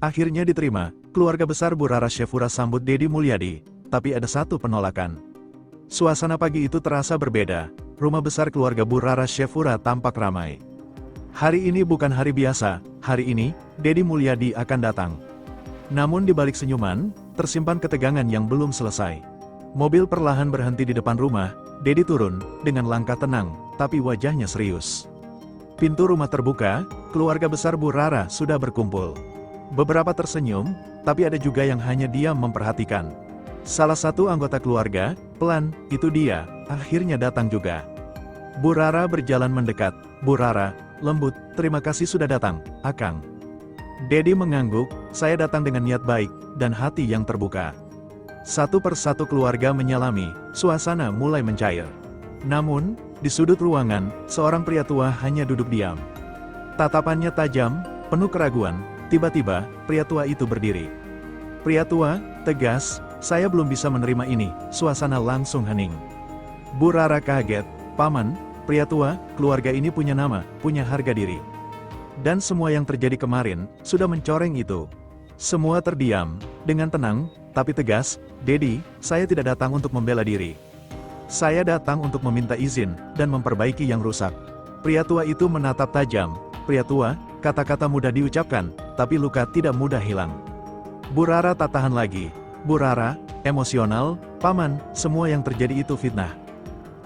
Akhirnya diterima, keluarga besar Bu Rara Syefura sambut Deddy Mulyadi, tapi ada satu penolakan. Suasana pagi itu terasa berbeda, rumah besar keluarga Bu Rara Syefura tampak ramai. Hari ini bukan hari biasa, hari ini, Deddy Mulyadi akan datang. Namun di balik senyuman, tersimpan ketegangan yang belum selesai. Mobil perlahan berhenti di depan rumah, Deddy turun, dengan langkah tenang, tapi wajahnya serius. Pintu rumah terbuka, keluarga besar Bu Rara sudah berkumpul. Beberapa tersenyum, tapi ada juga yang hanya diam memperhatikan. Salah satu anggota keluarga, pelan, itu dia, akhirnya datang juga. Bu Rara berjalan mendekat. Bu Rara, lembut, terima kasih sudah datang, Akang. Deddy mengangguk, saya datang dengan niat baik, dan hati yang terbuka. Satu persatu keluarga menyalami, suasana mulai mencair. Namun, di sudut ruangan, seorang pria tua hanya duduk diam. Tatapannya tajam, penuh keraguan. Tiba-tiba, pria tua itu berdiri. Pria tua, tegas, saya belum bisa menerima ini, suasana langsung hening. Bu Rara kaget, paman, pria tua, keluarga ini punya nama, punya harga diri. Dan semua yang terjadi kemarin, sudah mencoreng itu. Semua terdiam, dengan tenang, tapi tegas, Deddy, saya tidak datang untuk membela diri. Saya datang untuk meminta izin, dan memperbaiki yang rusak. Pria tua itu menatap tajam, pria tua, kata-kata mudah diucapkan, tapi luka tidak mudah hilang. Bu Rara tak tahan lagi. Bu Rara, emosional, paman, semua yang terjadi itu fitnah.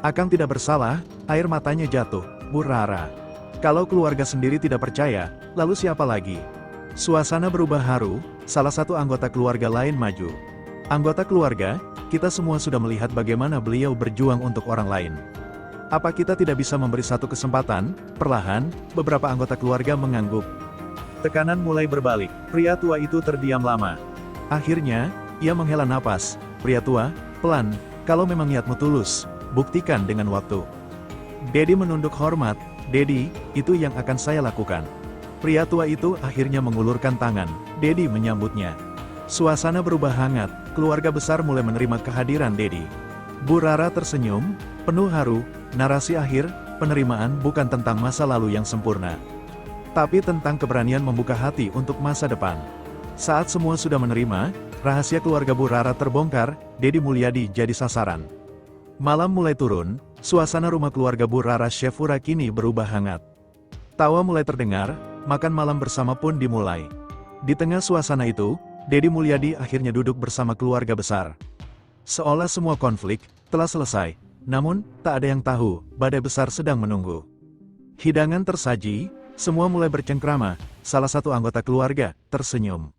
Akang tidak bersalah, air matanya jatuh. Bu Rara, kalau keluarga sendiri tidak percaya, lalu siapa lagi? Suasana berubah haru, salah satu anggota keluarga lain maju. Anggota keluarga, kita semua sudah melihat bagaimana beliau berjuang untuk orang lain. Apa kita tidak bisa memberi satu kesempatan? Perlahan, beberapa anggota keluarga mengangguk. Tekanan mulai berbalik, pria tua itu terdiam lama. Akhirnya, ia menghela napas. Pria tua, pelan, kalau memang niatmu tulus, buktikan dengan waktu. Deddy menunduk hormat, Deddy, itu yang akan saya lakukan. Pria tua itu akhirnya mengulurkan tangan, Deddy menyambutnya. Suasana berubah hangat, keluarga besar mulai menerima kehadiran Deddy. Bu Rara tersenyum, penuh haru, narasi akhir, penerimaan bukan tentang masa lalu yang sempurna. Tapi tentang keberanian membuka hati untuk masa depan. Saat semua sudah menerima, rahasia keluarga Bu Rara terbongkar, Deddy Mulyadi jadi sasaran. Malam mulai turun, suasana rumah keluarga Bu Rara Syefura kini berubah hangat. Tawa mulai terdengar, makan malam bersama pun dimulai. Di tengah suasana itu, Deddy Mulyadi akhirnya duduk bersama keluarga besar. Seolah semua konflik telah selesai, namun tak ada yang tahu, badai besar sedang menunggu. Hidangan tersaji, semua mulai bercengkrama, salah satu anggota keluarga tersenyum.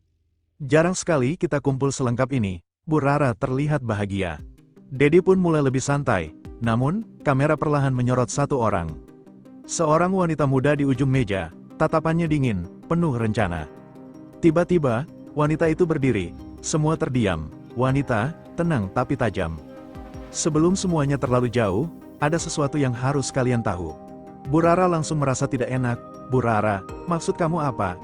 Jarang sekali kita kumpul selengkap ini, Bu Rara terlihat bahagia. Deddy pun mulai lebih santai, namun, kamera perlahan menyorot satu orang. Seorang wanita muda di ujung meja, tatapannya dingin, penuh rencana. Tiba-tiba, wanita itu berdiri, semua terdiam, wanita, tenang tapi tajam. Sebelum semuanya terlalu jauh, ada sesuatu yang harus kalian tahu. Bu Rara langsung merasa tidak enak. Bu Rara, maksud kamu apa?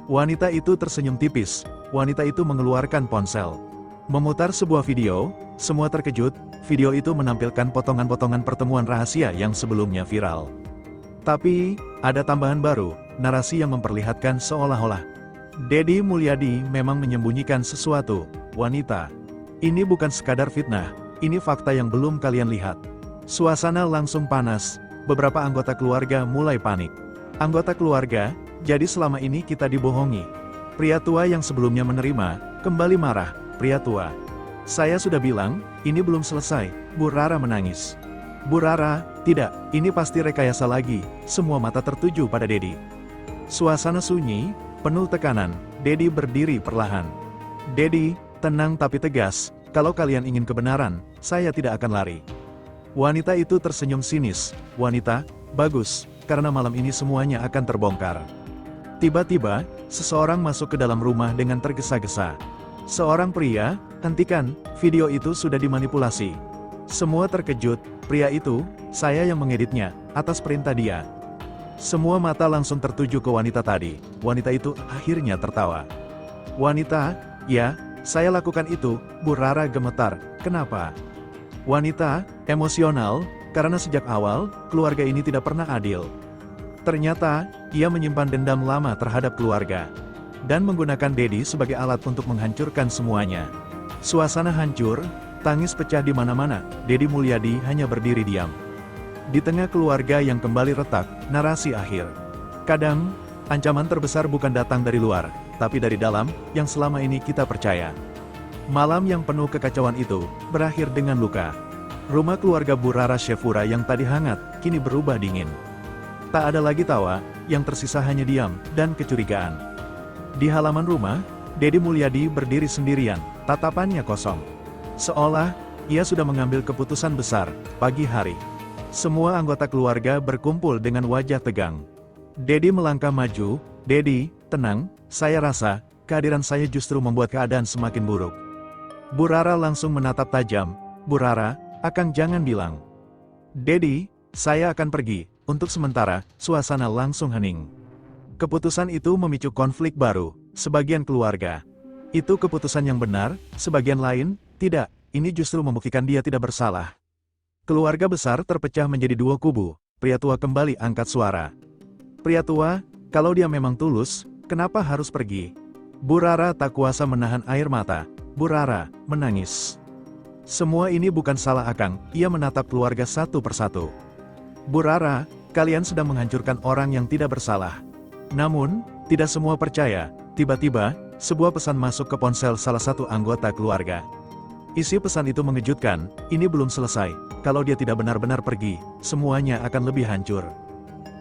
Wanita itu tersenyum tipis, wanita itu mengeluarkan ponsel. Memutar sebuah video, semua terkejut, video itu menampilkan potongan-potongan pertemuan rahasia yang sebelumnya viral. Tapi, ada tambahan baru, narasi yang memperlihatkan seolah-olah Deddy Mulyadi memang menyembunyikan sesuatu. Wanita, ini bukan sekadar fitnah, ini fakta yang belum kalian lihat. Suasana langsung panas, beberapa anggota keluarga mulai panik. Anggota keluarga, jadi selama ini kita dibohongi. Pria tua yang sebelumnya menerima, kembali marah. Pria tua, saya sudah bilang, ini belum selesai. Bu Rara menangis. Bu Rara, tidak, ini pasti rekayasa lagi. Semua mata tertuju pada Deddy. Suasana sunyi, penuh tekanan. Deddy berdiri perlahan. Deddy, tenang tapi tegas, kalau kalian ingin kebenaran, saya tidak akan lari. Wanita itu tersenyum sinis. Wanita, bagus, karena malam ini semuanya akan terbongkar. Tiba-tiba, seseorang masuk ke dalam rumah dengan tergesa-gesa. Seorang pria, hentikan, video itu sudah dimanipulasi. Semua terkejut, pria itu, saya yang mengeditnya, atas perintah dia. Semua mata langsung tertuju ke wanita tadi. Wanita itu akhirnya tertawa. Wanita, ya, saya lakukan itu. Bu Rara gemetar, kenapa? Wanita, emosional, karena sejak awal, keluarga ini tidak pernah adil. Ternyata, ia menyimpan dendam lama terhadap keluarga. dan menggunakan Dedi sebagai alat untuk menghancurkan semuanya. Suasana hancur, tangis pecah di mana-mana. Dedi Mulyadi hanya berdiri diam. Di tengah keluarga yang kembali retak, narasi akhir. Kadang, ancaman terbesar bukan datang dari luar, tapi dari dalam, yang selama ini kita percaya. Malam yang penuh kekacauan itu, berakhir dengan luka. Rumah keluarga Bu Rara Shefura yang tadi hangat, kini berubah dingin. Tak ada lagi tawa, yang tersisa hanya diam, dan kecurigaan. Di halaman rumah, Dedi Mulyadi berdiri sendirian, tatapannya kosong. Seolah, ia sudah mengambil keputusan besar, pagi hari. Semua anggota keluarga berkumpul dengan wajah tegang. Dedi melangkah maju. "Dedi, tenang, saya rasa, kehadiran saya justru membuat keadaan semakin buruk." Bu Rara langsung menatap tajam. "Bu Rara, Akang jangan bilang." "Dedi, saya akan pergi." Untuk sementara, suasana langsung hening. Keputusan itu memicu konflik baru, sebagian keluarga. Itu keputusan yang benar, sebagian lain, tidak, ini justru membuktikan dia tidak bersalah. Keluarga besar terpecah menjadi dua kubu. Pria tua kembali angkat suara. "Pria tua, kalau dia memang tulus, kenapa harus pergi?" Bu Rara tak kuasa menahan air mata. Bu Rara menangis. "Semua ini bukan salah Akang," ia menatap keluarga satu persatu. "Bu Rara, kalian sedang menghancurkan orang yang tidak bersalah." Namun, tidak semua percaya. Tiba-tiba, sebuah pesan masuk ke ponsel salah satu anggota keluarga. Isi pesan itu mengejutkan. "Ini belum selesai. Kalau dia tidak benar-benar pergi, semuanya akan lebih hancur."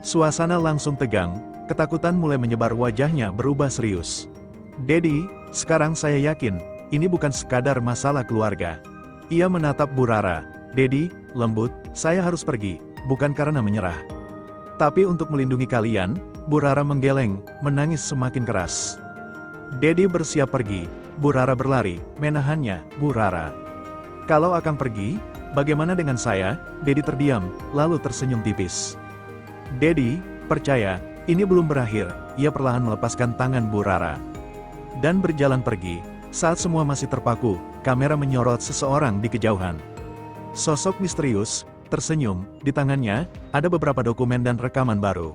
Suasana langsung tegang, ketakutan mulai menyebar, wajahnya berubah serius. "Dedi, sekarang saya yakin, ini bukan sekadar masalah keluarga." Ia menatap Bu Rara. "Dedi, lembut, saya harus pergi, bukan karena menyerah. Tapi untuk melindungi kalian." Bu Rara menggeleng, menangis semakin keras. Dedi bersiap pergi. Bu Rara berlari, menahannya. "Bu Rara, kalau Akang pergi, bagaimana dengan saya?" Dedi terdiam, lalu tersenyum tipis. "Dedi, percaya, ini belum berakhir." Ia perlahan melepaskan tangan Bu Rara dan berjalan pergi. Saat semua masih terpaku, kamera menyorot seseorang di kejauhan. Sosok misterius, tersenyum, di tangannya, ada beberapa dokumen dan rekaman baru.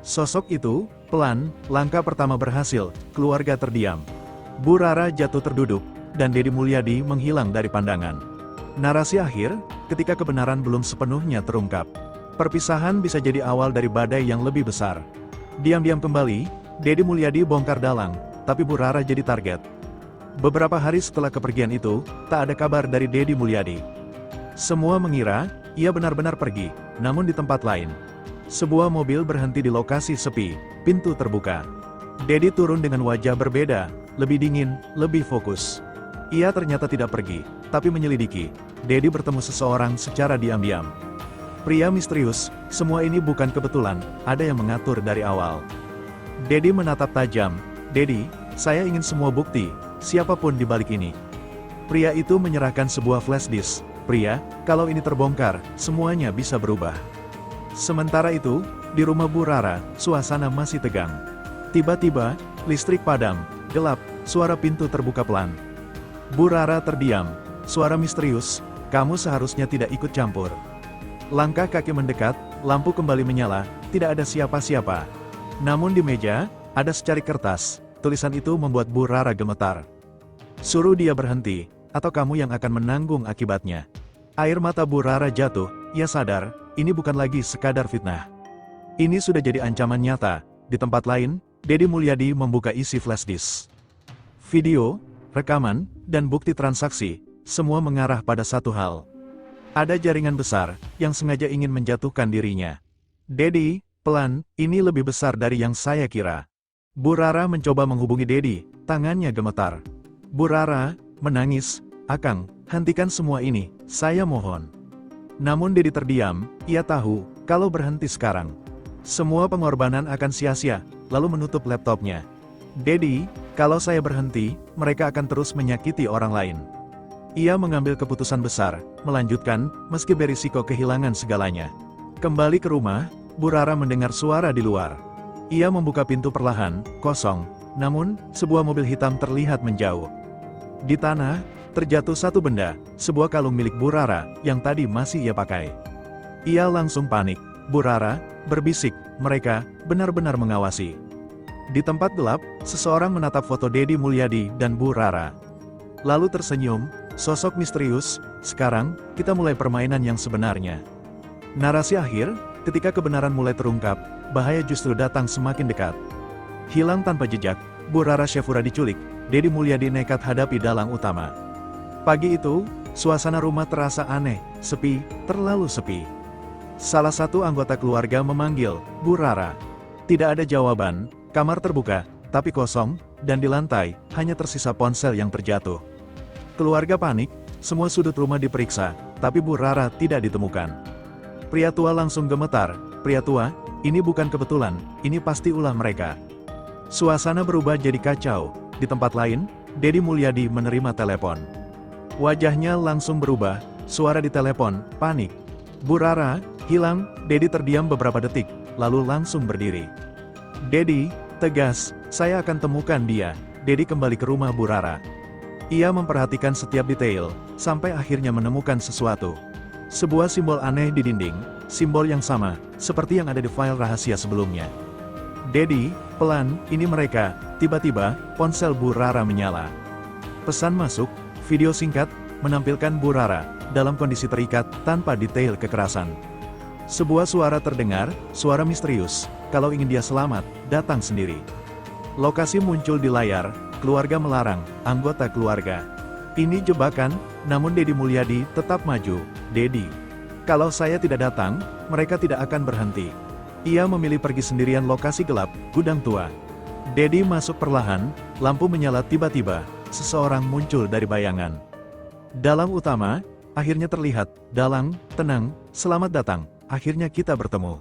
Sosok itu, pelan, langkah pertama berhasil, keluarga terdiam. Bu Rara jatuh terduduk, dan Dedi Mulyadi menghilang dari pandangan. Narasi akhir, ketika kebenaran belum sepenuhnya terungkap. Perpisahan bisa jadi awal dari badai yang lebih besar. Diam-diam kembali, Dedi Mulyadi bongkar dalang, tapi Bu Rara jadi target. Beberapa hari setelah kepergian itu, tak ada kabar dari Dedi Mulyadi. Semua mengira, ia benar-benar pergi, namun di tempat lain. Sebuah mobil berhenti di lokasi sepi, pintu terbuka. Dedi turun dengan wajah berbeda, lebih dingin, lebih fokus. Ia ternyata tidak pergi, tapi menyelidiki. Dedi bertemu seseorang secara diam-diam. Pria misterius, semua ini bukan kebetulan, ada yang mengatur dari awal. Dedi menatap tajam. "Dedi, saya ingin semua bukti, siapapun di balik ini." Pria itu menyerahkan sebuah flash disk. "Pria, kalau ini terbongkar, semuanya bisa berubah." Sementara itu, di rumah Bu Rara, suasana masih tegang. Tiba-tiba, listrik padam, gelap, suara pintu terbuka pelan. Bu Rara terdiam. Suara misterius, "Kamu seharusnya tidak ikut campur." Langkah kaki mendekat, lampu kembali menyala, tidak ada siapa-siapa. Namun di meja, ada secari kertas. Tulisan itu membuat Bu Rara gemetar. "Suruh dia berhenti, atau kamu yang akan menanggung akibatnya." Air mata Bu Rara jatuh, ia sadar, ini bukan lagi sekadar fitnah. Ini sudah jadi ancaman nyata. Di tempat lain, Dedi Mulyadi membuka isi flash disk. Video, rekaman, dan bukti transaksi, semua mengarah pada satu hal. Ada jaringan besar, yang sengaja ingin menjatuhkan dirinya. "Dedi, pelan, ini lebih besar dari yang saya kira." Bu Rara mencoba menghubungi Dedi, tangannya gemetar. Bu Rara menangis, "Akang, hentikan semua ini, saya mohon." Namun Dedi terdiam, ia tahu, kalau berhenti sekarang, semua pengorbanan akan sia-sia, lalu menutup laptopnya. "Dedi, kalau saya berhenti, mereka akan terus menyakiti orang lain." Ia mengambil keputusan besar, melanjutkan, meski berisiko kehilangan segalanya. Kembali ke rumah, Bu Rara mendengar suara di luar. Ia membuka pintu perlahan, kosong, namun, sebuah mobil hitam terlihat menjauh. Di tanah, terjatuh satu benda, sebuah kalung milik Bu Rara, yang tadi masih ia pakai. Ia langsung panik. Bu Rara berbisik, "Mereka benar-benar mengawasi." Di tempat gelap, seseorang menatap foto Dedi Mulyadi dan Bu Rara. Lalu tersenyum, sosok misterius, sekarang, kita mulai permainan yang sebenarnya. Narasi akhir, ketika kebenaran mulai terungkap, bahaya justru datang semakin dekat. Hilang tanpa jejak, Bu Rara Syefura diculik, Dedi Mulyadi nekat hadapi dalang utama. Pagi itu, suasana rumah terasa aneh, sepi, terlalu sepi. Salah satu anggota keluarga memanggil, Bu Rara. Tidak ada jawaban, kamar terbuka, tapi kosong, dan di lantai, hanya tersisa ponsel yang terjatuh. Keluarga panik, semua sudut rumah diperiksa, tapi Bu Rara tidak ditemukan. Pria tua langsung gemetar, pria tua, ini bukan kebetulan, ini pasti ulah mereka. Suasana berubah jadi kacau, di tempat lain, Dedi Mulyadi menerima telepon. Wajahnya langsung berubah, suara di telepon, panik. Bu Rara, hilang, Dedi terdiam beberapa detik, lalu langsung berdiri. Dedi, tegas, saya akan temukan dia. Dedi kembali ke rumah Bu Rara. Ia memperhatikan setiap detail, sampai akhirnya menemukan sesuatu. Sebuah simbol aneh di dinding, simbol yang sama, seperti yang ada di file rahasia sebelumnya. Dedi, pelan, ini mereka. Tiba-tiba, ponsel Bu Rara menyala. Pesan masuk, video singkat, menampilkan Bu Rara, dalam kondisi terikat, tanpa detail kekerasan. Sebuah suara terdengar, suara misterius, kalau ingin dia selamat, datang sendiri. Lokasi muncul di layar, keluarga melarang, anggota keluarga. Ini jebakan, namun Dedi Mulyadi tetap maju. Dedi, kalau saya tidak datang, mereka tidak akan berhenti. Ia memilih pergi sendirian lokasi gelap, gudang tua. Dedi masuk perlahan, lampu menyala tiba-tiba, seseorang muncul dari bayangan. Dalang utama, akhirnya terlihat, dalang, tenang, selamat datang, akhirnya kita bertemu.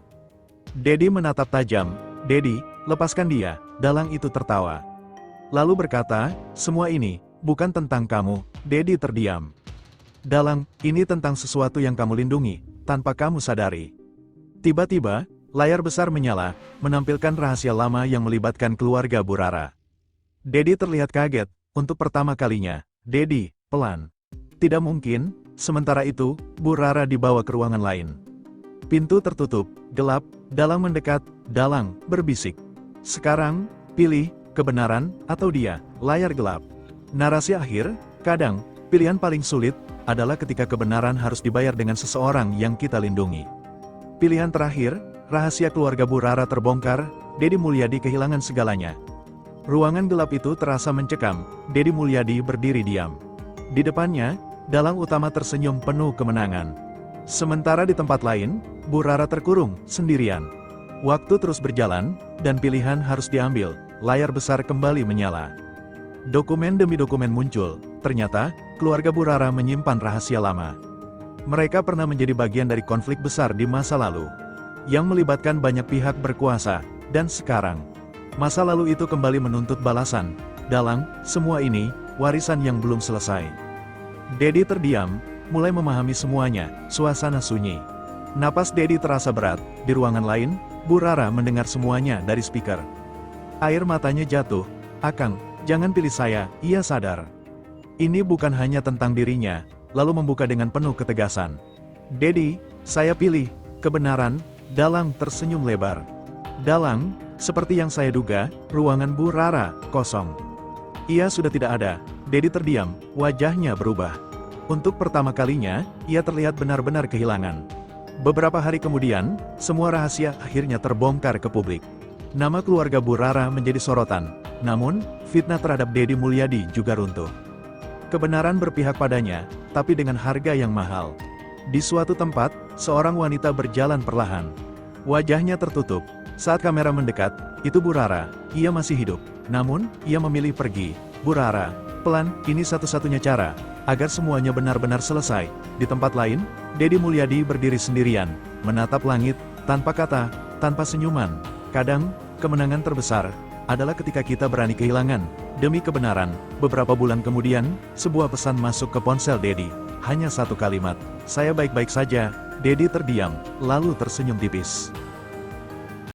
Dedi menatap tajam, Dedi, lepaskan dia, dalang itu tertawa. Lalu berkata, semua ini, bukan tentang kamu, Dedi terdiam. Dalang, ini tentang sesuatu yang kamu lindungi, tanpa kamu sadari. Tiba-tiba, layar besar menyala, menampilkan rahasia lama yang melibatkan keluarga Bu Rara. Dedi terlihat kaget, untuk pertama kalinya, Dedi, pelan. Tidak mungkin, sementara itu, Bu Rara dibawa ke ruangan lain. Pintu tertutup, gelap, dalang mendekat, dalang, berbisik. Sekarang, pilih, kebenaran, atau dia, layar gelap. Narasi akhir, kadang, pilihan paling sulit, adalah ketika kebenaran harus dibayar dengan seseorang yang kita lindungi. Pilihan terakhir, rahasia keluarga Bu Rara terbongkar, Dedi Mulyadi kehilangan segalanya. Ruangan gelap itu terasa mencekam, Dedi Mulyadi berdiri diam. Di depannya, dalang utama tersenyum penuh kemenangan. Sementara di tempat lain, Bu Rara terkurung, sendirian. Waktu terus berjalan, dan pilihan harus diambil, layar besar kembali menyala. Dokumen demi dokumen muncul, ternyata, keluarga Bu Rara menyimpan rahasia lama. Mereka pernah menjadi bagian dari konflik besar di masa lalu, yang melibatkan banyak pihak berkuasa, dan sekarang, masa lalu itu kembali menuntut balasan. Dalang, semua ini, warisan yang belum selesai. Dedi terdiam, mulai memahami semuanya, suasana sunyi. Napas Dedi terasa berat, di ruangan lain, Bu Rara mendengar semuanya dari speaker. Air matanya jatuh, Akang, jangan pilih saya, ia sadar. Ini bukan hanya tentang dirinya, lalu membuka dengan penuh ketegasan. Dedi, saya pilih, kebenaran. Dalang tersenyum lebar. Dalang, seperti yang saya duga, ruangan Bu Rara, kosong. Ia sudah tidak ada, Dedi terdiam, wajahnya berubah. Untuk pertama kalinya, ia terlihat benar-benar kehilangan. Beberapa hari kemudian, semua rahasia akhirnya terbongkar ke publik. Nama keluarga Bu Rara menjadi sorotan, namun, fitnah terhadap Dedi Mulyadi juga runtuh. Kebenaran berpihak padanya, tapi dengan harga yang mahal. Di suatu tempat, seorang wanita berjalan perlahan. Wajahnya tertutup. Saat kamera mendekat, itu Bu Rara. Ia masih hidup. Namun, ia memilih pergi. Bu Rara, pelan, ini satu-satunya cara, agar semuanya benar-benar selesai. Di tempat lain, Dedi Mulyadi berdiri sendirian, menatap langit, tanpa kata, tanpa senyuman. Kadang, kemenangan terbesar, adalah ketika kita berani kehilangan, demi kebenaran. Beberapa bulan kemudian, sebuah pesan masuk ke ponsel Dedi. Hanya satu kalimat, saya baik-baik saja. Dedi terdiam, lalu tersenyum tipis.